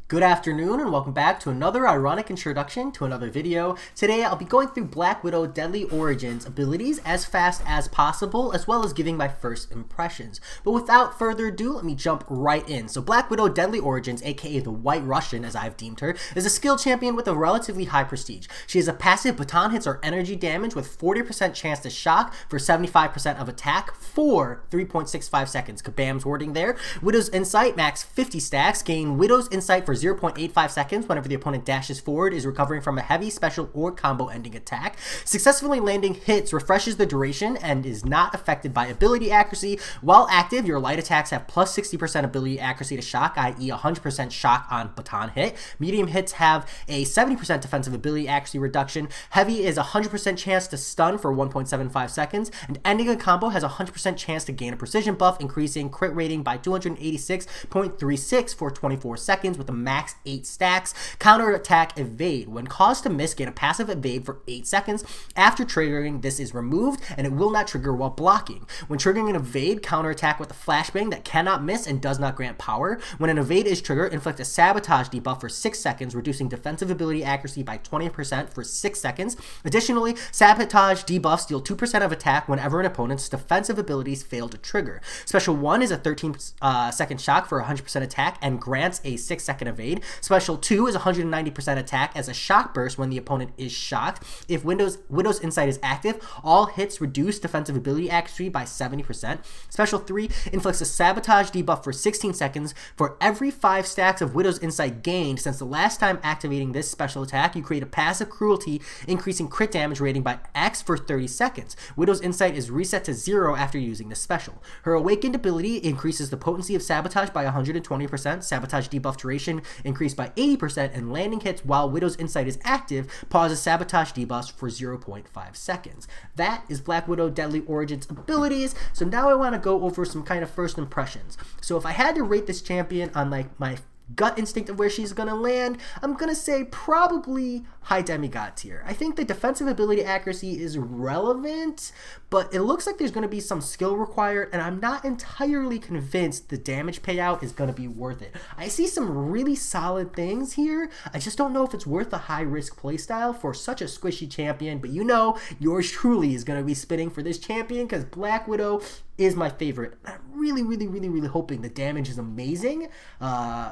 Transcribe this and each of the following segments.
Good afternoon and welcome back to another ironic introduction to another video. Today I'll be going through Black Widow Deadly Origins abilities as fast as possible, as well as giving my first impressions. But without further ado, let me jump right in. So Black Widow Deadly Origins, aka the White Russian as I've deemed her, is a skilled champion with a relatively high prestige. She has a passive baton hits or energy damage with 40% chance to shock for 75% of attack for 3.65 seconds. Kabam's wording there. Widow's Insight, max 50 stacks. Gain Widow's Insight for 0.85 seconds whenever the opponent dashes forward, is recovering from a heavy, special, or combo ending attack. Successfully landing hits refreshes the duration and is not affected by ability accuracy. While active, your light attacks have plus 60% ability accuracy to shock, i.e. 100% shock on baton hit. Medium hits have a 70% defensive ability accuracy reduction. Heavy is 100% chance to stun for 1.75 seconds. And ending a combo has a 100% chance to gain a precision buff, increasing crit rating by 286.36 for 24 seconds with a max 8 stacks. Counter attack evade. When caused to miss, gain a passive evade for 8 seconds. After triggering, this is removed and it will not trigger while blocking. When triggering an evade, counter attack with a flashbang that cannot miss and does not grant power. When an evade is triggered, inflict a sabotage debuff for 6 seconds, reducing defensive ability accuracy by 20% for 6 seconds. Additionally, sabotage debuffs deal 2% of attack whenever an opponent's defensive abilities fail to trigger. Special 1 is a 13-second shock for 100% attack and grants a 6-second evade. Special 2 is 190% attack as a shock burst when the opponent is shocked. If Widow's Insight is active, all hits reduce defensive ability accuracy by 70%. Special 3 inflicts a sabotage debuff for 16 seconds for every 5 stacks of Widow's Insight gained. Since the last time activating this special attack, you create a passive cruelty, increasing crit damage rating by X for 30 seconds. Widow's Insight is reset to 0 after using this special. Her Awakened ability increases the potency of sabotage by 120%. Sabotage debuff duration increased by 80%, and landing hits while Widow's Insight is active pauses sabotage debuffs for 0.5 seconds. That is Black Widow Deadly Origins abilities. So now I want to go over some kind of first impressions. So if I had to rate this champion on like my gut instinct of where she's going to land, I'm going to say probably high demigod tier. I think the defensive ability accuracy is relevant, but it looks like there's going to be some skill required, and I'm not entirely convinced the damage payout is going to be worth it. I see some really solid things here. I just don't know if it's worth a high risk playstyle for such a squishy champion, but you know, yours truly is going to be spitting for this champion because Black Widow is my favorite. I'm really hoping the damage is amazing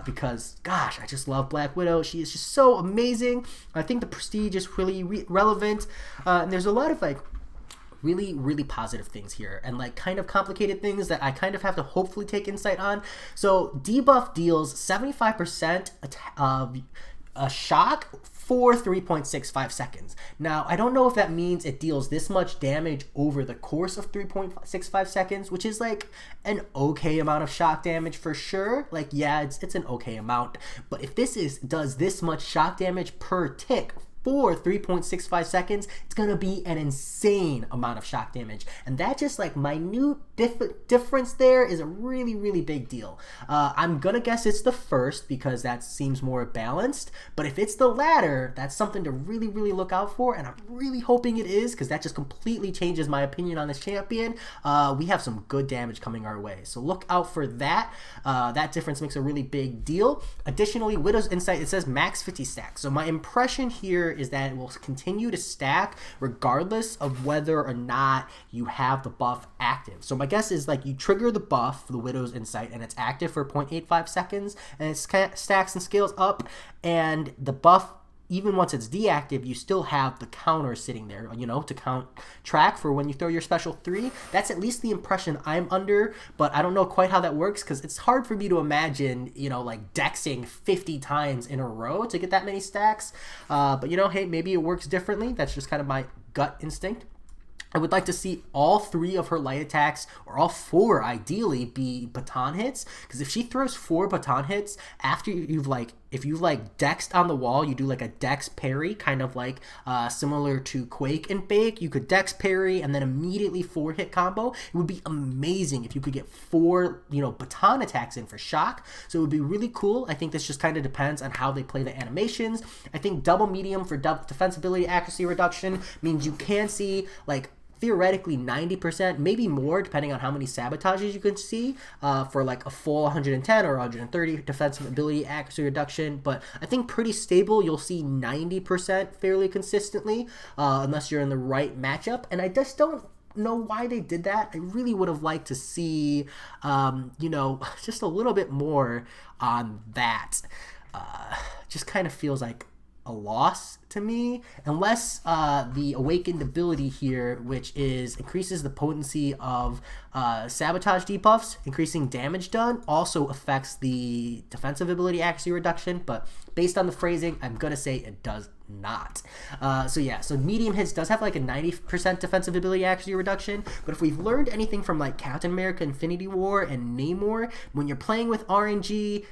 because, gosh, I just love Black Widow. She is just so amazing. I think the prestige is really relevant, and there's a lot of like really positive things here and like kind of complicated things that I kind of have to hopefully take insight on. So debuff deals 75% of a shock for 3.65 seconds. Now, I don't know if that means it deals this much damage over the course of 3.65 seconds, which is like an okay amount of shock damage for sure. Like, yeah, it's an okay amount. But if this does this much shock damage per tick for 3.65 seconds, it's gonna be an insane amount of shock damage, and that just like minute difference there is a really big deal. I'm gonna guess it's the first because that seems more balanced, but if it's the latter, that's something to really look out for, and I'm really hoping it is because that just completely changes my opinion on this champion. We have some good damage coming our way, so look out for that. That difference makes a really big deal. Additionally, Widow's Insight, it says max 50 stacks, so my impression here is that it will continue to stack regardless of whether or not you have the buff active. So my guess is like you trigger the buff, the Widow's Insight, and it's active for 0.85 seconds, and it stacks and scales up, and the buff, even once it's deactive, you still have the counter sitting there, you know, to count track for when you throw your special 3. That's at least the impression I'm under, but I don't know quite how that works because it's hard for me to imagine, you know, like dexing 50 times in a row to get that many stacks. But, you know, hey, maybe it works differently. That's just kind of my gut instinct. I would like to see all 3 of her light attacks, or all 4 ideally, be baton hits, because if she throws 4 baton hits after if you've like dexed on the wall, you do like a dex parry, kind of like similar to Quake and Bake. You could dex parry and then immediately 4-hit combo. It would be amazing if you could get 4, you know, baton attacks in for shock. So it would be really cool. I think this just kind of depends on how they play the animations. I think double medium for defensibility accuracy reduction means you can see like theoretically 90%, maybe more, depending on how many sabotages you can see for like a full 110 or 130 defensive ability accuracy reduction. But I think pretty stable. You'll see 90% fairly consistently unless you're in the right matchup. And I just don't know why they did that. I really would have liked to see, you know, just a little bit more on that. Just kind of feels like a loss to me, unless the awakened ability here, which is increases the potency of sabotage debuffs, increasing damage done, also affects the defensive ability accuracy reduction. But based on the phrasing, I'm gonna say it does not. So yeah, so medium hits does have like a 90% defensive ability accuracy reduction, but if we've learned anything from like Captain America Infinity War and Namor, when you're playing with RNG,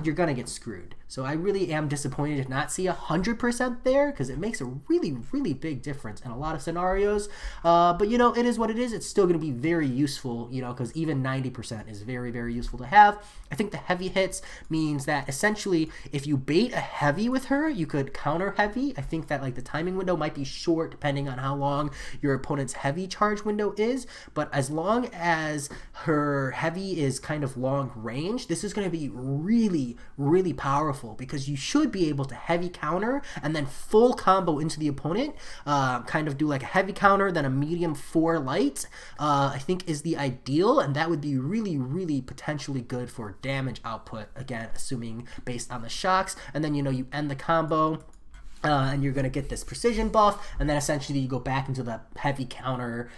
you're gonna get screwed. So I really am disappointed to not see 100% there, because it makes a really big difference in a lot of scenarios. But you know, it is what it is. It's still gonna be very useful, you know, because even 90% is very useful to have. I think the heavy hits means that essentially if you bait a heavy with her, you could counter heavy. I think that like the timing window might be short depending on how long your opponent's heavy charge window is, but as long as her heavy is kind of long range, this is going to be really powerful, because you should be able to heavy counter and then full combo into the opponent, kind of do like a heavy counter then a medium 4 light, I think is the ideal, and that would be really potentially good for damage output, again assuming based on the shocks. And then, you know, you end the combo and you're going to get this precision buff, and then essentially you go back into the heavy counter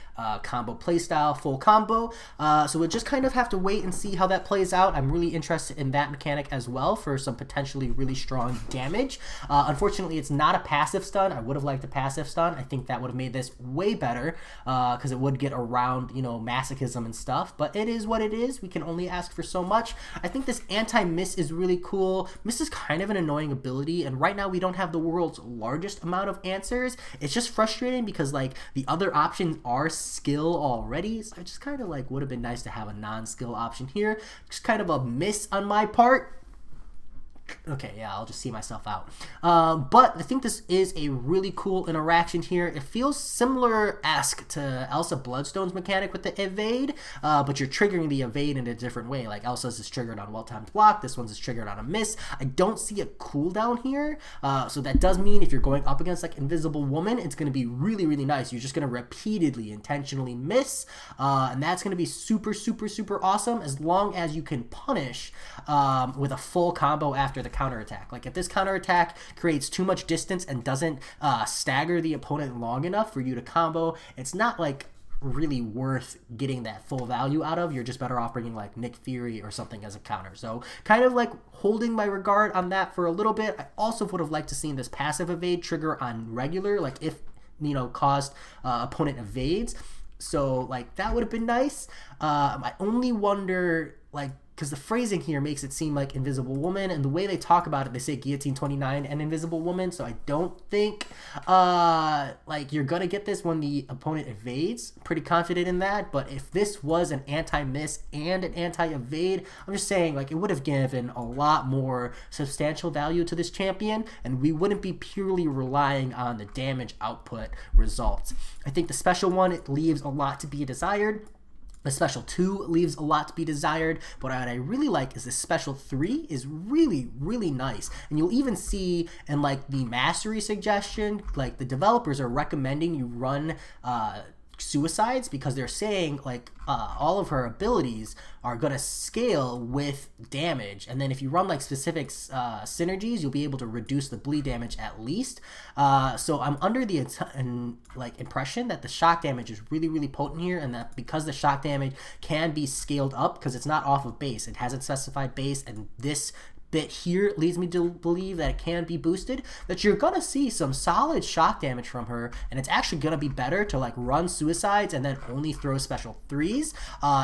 combo playstyle, full combo. So we'll just kind of have to wait and see how that plays out. I'm really interested in that mechanic as well for some potentially really strong damage. Unfortunately, it's not a passive stun. I would have liked a passive stun. I think that would have made this way better, because it would get around, you know, masochism and stuff, but it is what it is. We can only ask for so much. I think this anti-miss is really cool. Miss is kind of an annoying ability, and right now we don't have the world's largest amount of answers. It's just frustrating because like the other options are skill already, so I just kind of like would have been nice to have a non-skill option here. Just kind of a miss on my part. Okay, yeah, I'll just see myself out. But I think this is a really cool interaction here. It feels similar-esque to Elsa Bloodstone's mechanic with the evade, but you're triggering the evade in a different way. Like Elsa's is triggered on well-timed block, this one's is triggered on a miss. I don't see a cooldown here, so that does mean if you're going up against like Invisible Woman, it's going to be really nice. You're just going to repeatedly, intentionally miss, and that's going to be super awesome, as long as you can punish with a full combo after the counterattack. Like if this counterattack creates too much distance and doesn't stagger the opponent long enough for you to combo, it's not like really worth getting that full value out of. You're just better off bringing like Nick Fury or something as a counter. So kind of like holding my regard on that for a little bit. I also would have liked to see this passive evade trigger on regular, like if, you know, caused opponent evades. So like that would have been nice. I only wonder, like, because the phrasing here makes it seem like Invisible Woman, and the way they talk about it, they say Guillotine 29 and Invisible Woman, so I don't think like you're gonna get this when the opponent evades. Pretty confident in that, but if this was an anti-miss and an anti-evade, I'm just saying like it would have given a lot more substantial value to this champion, and we wouldn't be purely relying on the damage output results. I think the special one, it leaves a lot to be desired. The special 2 leaves a lot to be desired, but what I really like is the special 3 is really nice. And you'll even see in like the mastery suggestion, like the developers are recommending you run suicides, because they're saying like all of her abilities are going to scale with damage, and then if you run like specific synergies, you'll be able to reduce the bleed damage at least. So I'm under the impression that the shock damage is really potent here, and that because the shock damage can be scaled up because it's not off of base, it hasn't specified base, and this bit here leads me to believe that it can be boosted, that you're gonna see some solid shock damage from her, and it's actually gonna be better to like run suicides and then only throw special 3s,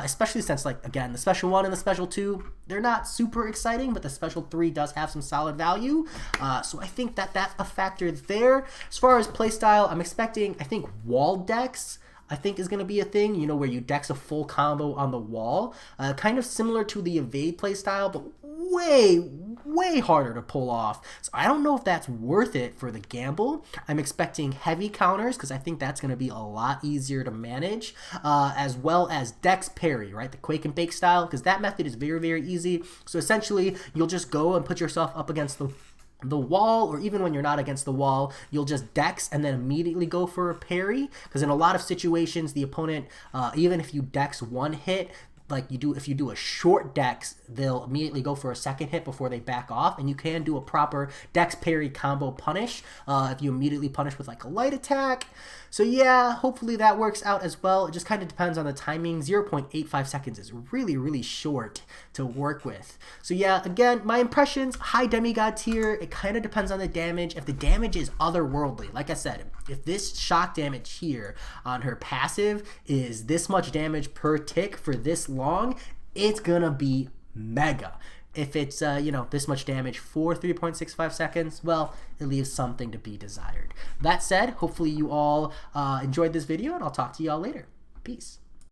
especially since like again the special 1 and the special 2, they're not super exciting, but the special 3 does have some solid value. So I think that that's a factor there. As far as playstyle, I'm expecting, I think wall decks I think is going to be a thing, you know, where you dex a full combo on the wall, kind of similar to the evade playstyle, but way harder to pull off. So I don't know if that's worth it for the gamble. I'm expecting heavy counters because I think that's going to be a lot easier to manage, as well as Dex parry, right? The Quake and Bake style, because that method is very easy. So essentially, you'll just go and put yourself up against the wall, or even when you're not against the wall, you'll just dex and then immediately go for a parry, because in a lot of situations the opponent, even if you dex one hit, like if you do a short dex, they'll immediately go for a second hit before they back off, and you can do a proper dex parry combo punish if you immediately punish with like a light attack. So yeah, hopefully that works out as well. It just kind of depends on the timing. 0.85 seconds is really short to work with. So yeah, again, my impressions, high demigod tier. It kind of depends on the damage. If the damage is otherworldly, like I said, if this shock damage here on her passive is this much damage per tick for this long, it's gonna be mega. If it's, this much damage for 3.65 seconds, well, it leaves something to be desired. That said, hopefully you all enjoyed this video, and I'll talk to you all later. Peace.